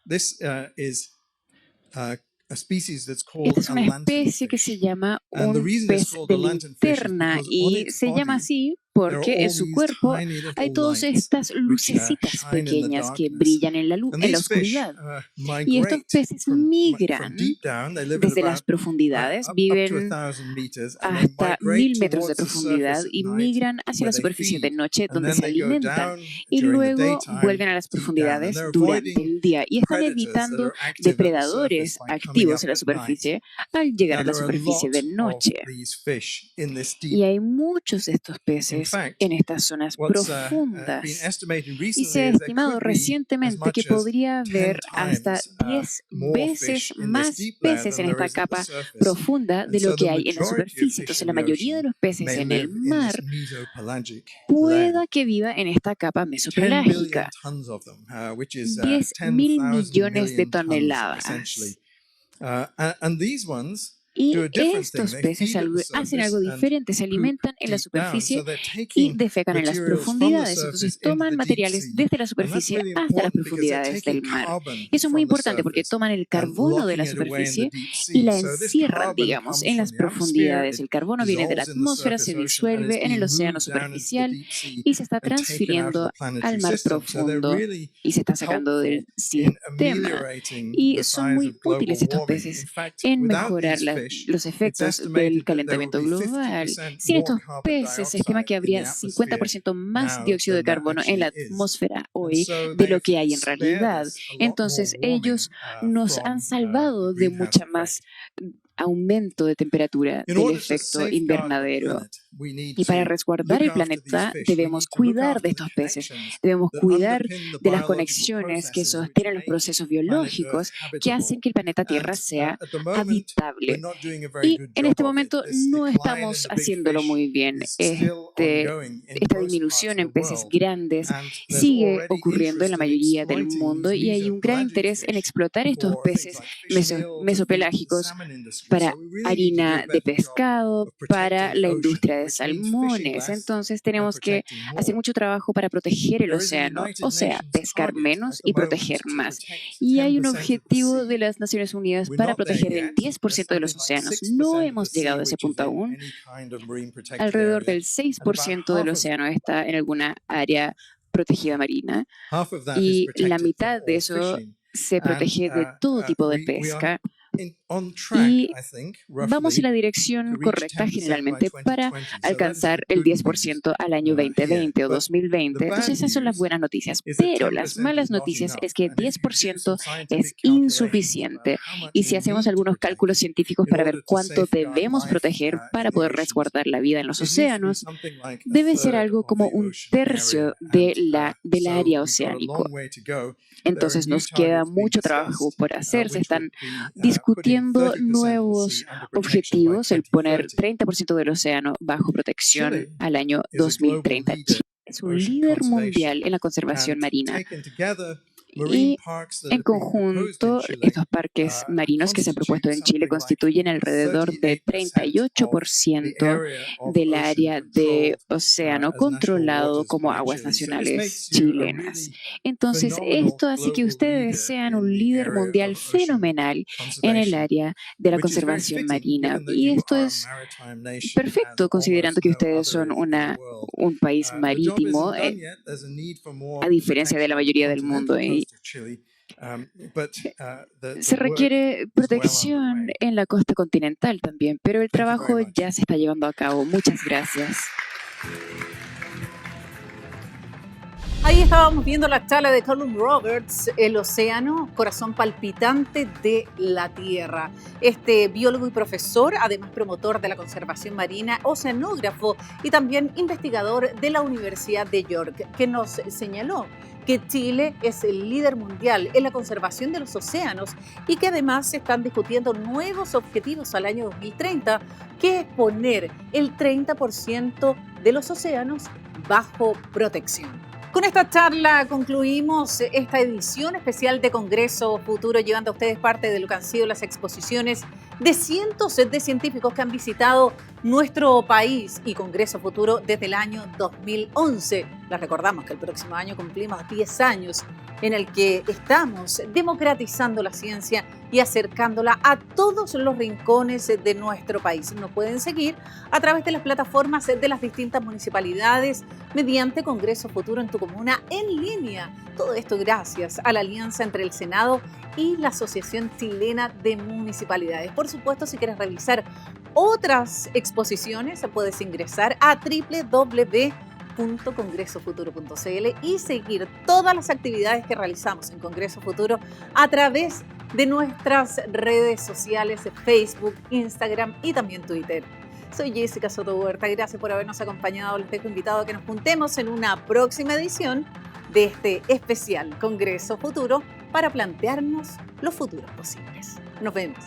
this is a species that's called Esta es a una lanternfish. especie que se llama And the un reason it's pez called de a lanternfish is linterna because on y its se llama body así there are porque en all su these cuerpo tiny hay little todas lights estas which lucecitas shine in the pequeñas que darkness. brillan en And la these fish oscuridad. Y estos migrate peces from migran deep down. They live at desde las about profundidades, up to viven 1,000 meters, and they hasta migrate 1000 metros de towards the profundidad surface at y night migran hacia where la they superficie de feed. noche And donde then se they go alimentan down y during the luego daytime vuelven a las to eat down. And profundidades they're durante avoiding el día y están predators that evitando are active at the surface depredadores by coming activos up en la at night. superficie al llegar a Now, la there are a superficie lot de of noche. these fish in this Y deep. hay muchos de estos In peces fact, en estas zonas what's been profundas. estimated Y recently se ha is there estimado could be as recientemente much que as podría 10 haber hasta times 10 more veces fish in this más deep layer peces than en there esta is at the capa surface. profunda And de so lo que the hay en la majority of superficie. fish Entonces, in la the mayoría de ocean los peces may en el live in mar this mesopelagic layer. pueda que viva en esta capa 10 billion mesopelágica. tons of them, which is 10 mil 10,000 millones de million tons, toneladas. essentially. And these ones Y do a different thing. estos They peces feed at the hacen surface algo and diferente, se poop alimentan en la deep down. superficie So they're y taking defecan en las materials from the profundidades. surface Entonces into toman the deep materiales sea. desde la And that's superficie really hasta las important because they're profundidades taking del mar. carbon Y eso es muy from the importante porque surface toman el and carbono de locking la it away in the superficie deep y sea. la So this encierran, carbon digamos, comes en from las the atmosphere, profundidades. it El carbono viene de la dissolves in the atmósfera, se surface ocean, and disuelve it's en el being océano moved down into the superficial deep sea y se está and taken out of transfiriendo the planetary al mar system. So they're profundo really y se está sacando helpful del in sistema. ameliorating Y the son signs muy of global útiles estos warming. peces In fact, en without mejorar these fish, los it's efectos del estimated that there will calentamiento be global. 50% Sin more estos carbon peces se estima dioxide que in the habría atmosphere 50% más now dióxido de than there carbono en la actually is. atmósfera And hoy so de lo they've que hay en spared realidad. us a lot more Entonces warming ellos nos han from salvado the de greenhouse mucha más effect. aumento de temperatura In del order to efecto safeguard the invernadero. planet, we need Y para to resguardar look el after these planeta fish. We debemos need to look cuidar de after the estos peces, connections debemos that cuidar underpin the de las biological conexiones que processes which sostienen los make procesos planet biológicos Earth que hacen habitable. que el planeta Tierra And sea at the moment, we're habitable. not doing a very Y good en job este of it. momento This no decline in estamos the big haciéndolo fish muy bien. is still ongoing in Esta most disminución parts of en the peces world. grandes And there's sigue already ocurriendo en la interest in mayoría del exploiting mundo these y hay un gran mesopelagic interés en fish explotar estos for things peces like fish meal, to feed the mesopelágicos salmon industry. para So we really need to do harina a de better job pescado, of para protecting la the industria ocean, de which means fishing salmones. less Entonces and tenemos que protecting hacer more. mucho trabajo para proteger el There is a océano, United o sea, Nations pescar target menos at the y moment proteger to más. protect Y hay un 10% of the objetivo sea. de las Naciones Unidas We're para not there proteger el yet. There's 10% de los something like océanos. 6% No of the hemos sea llegado a ese which is punto in aún. any kind of marine protected Alrededor area. del And about 6% del half of océano está en alguna área protegida marina that is y la protected from mitad de all eso fishing. se And protege de todo tipo de we are pesca. Y vamos en la dirección correcta generalmente para alcanzar el 10% al año 2020 o 2020. Entonces esas son las buenas noticias. Pero las malas noticias es que 10% es insuficiente. Y si hacemos algunos cálculos científicos para ver cuánto debemos proteger para poder resguardar la vida en los océanos, debe ser algo como un tercio del área oceánico. Entonces nos queda mucho trabajo por hacer. Se están discutiendo nuevos objetivos, el poner 30% del océano bajo protección al año 2030. Chile es un líder mundial en la conservación marina. Y en conjunto, estos parques marinos que se han propuesto en Chile constituyen alrededor de 38% del área de océano controlado como aguas nacionales chilenas. Entonces, esto hace que ustedes sean un líder mundial fenomenal en el área de la conservación marina. Y esto es perfecto, considerando que ustedes son un país marítimo, a diferencia de la mayoría del mundo. Se requiere protección en la costa continental también, pero el trabajo ya se está llevando a cabo. Muchas gracias. Ahí estábamos viendo la charla de Colin Roberts, El océano, corazón palpitante de la Tierra. Este biólogo y profesor, además promotor de la conservación marina, oceanógrafo y también investigador de la Universidad de York, que nos señaló que Chile es el líder mundial en la conservación de los océanos y que además se están discutiendo nuevos objetivos al año 2030, que es poner el 30% de los océanos bajo protección. Con esta charla concluimos esta edición especial de Congreso Futuro, llevando a ustedes parte de lo que han sido las exposiciones de cientos de científicos que han visitado nuestro país y Congreso Futuro desde el año 2011. Les recordamos que el próximo año cumplimos 10 años en el que estamos democratizando la ciencia y acercándola a todos los rincones de nuestro país. Nos pueden seguir a través de las plataformas de las distintas municipalidades mediante Congreso Futuro en tu comuna en línea. Todo esto gracias a la alianza entre el Senado y la Asociación Chilena de Municipalidades. Por supuesto, si quieres revisar otras exposiciones, puedes ingresar a www.congresofuturo.cl y seguir todas las actividades que realizamos en Congreso Futuro a través de nuestras redes sociales, Facebook, Instagram y también Twitter. Soy Jessica Soto Huerta, gracias por habernos acompañado. Les dejo invitado a que nos juntemos en una próxima edición de este especial Congreso Futuro para plantearnos los futuros posibles. Nos vemos.